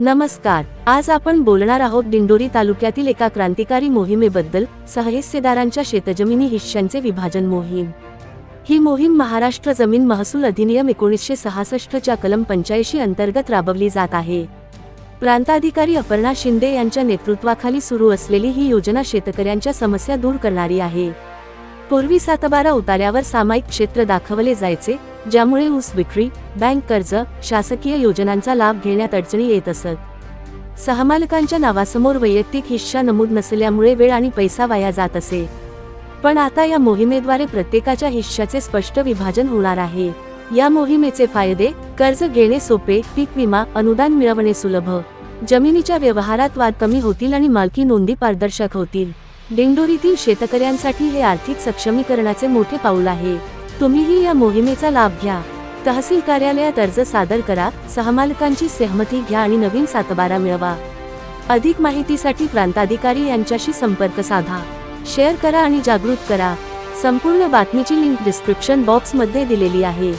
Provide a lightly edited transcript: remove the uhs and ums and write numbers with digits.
नमस्कार. आज आपण बोलणार आहोत दिंडोरी तालुक्यातील एका क्रांतिकारी मोहिमेबद्दल, सहहिस्सेदारांच्या शेतजमिनी हिश्श्यांचे विभाजन मोहीम. ही मोहीम महाराष्ट्र जमीन महसूल अधिनियम 1966 च्या कलम 85 अंतर्गत राबवली जात आहे. प्रांताधिकारी अपर्णा शिंदे यांच्या नेतृत्वाखाली सुरू असलेली ही योजना शेतकऱ्यांच्या समस्या दूर करणारी आहे. पूर्वी सातबारा उतार्यावर सामायिक क्षेत्र दाखवले जायचे, ज्यामुळे ऊस विक्री, बँक कर्ज, शासकीय योजनांचा लाभ घेण्यात अडचणी येत असत. सहमालकांच्या नावासमोर वैयक्तिक हिस्सा नमूद नसल्यामुळे वेळ आणि पैसा वाया जात असे. पण आता या मोहिमेद्वारे प्रत्येकाच्या हिश्श्याचे स्पष्ट विभाजन होणार आहे. या मोहिमेचे फायदे: कर्ज घेणे सोपे, पीक विमा, अनुदान मिळवणे सुलभ, जमिनीच्या व्यवहारात वाद कमी होतील आणि मालकी नोंदी पारदर्शक होतील. दिंडोरीतील शेतकऱ्यांसाठी हे आर्थिक सक्षमीकरणाचे मोठे पाऊल आहे. तुम्हीही या मोहिमेचा लाभ घ्या. तहसील कार्यालयात अर्ज सादर करा, सहमालकांची सहमती घ्या आणि नवीन सातबारा मिळवा. अधिक माहितीसाठी प्रांताधिकारी यांच्याशी संपर्क साधा. शेअर करा आणि जागृत करा. संपूर्ण बातमीची लिंक डिस्क्रिप्शन बॉक्समध्ये दिलेली आहे.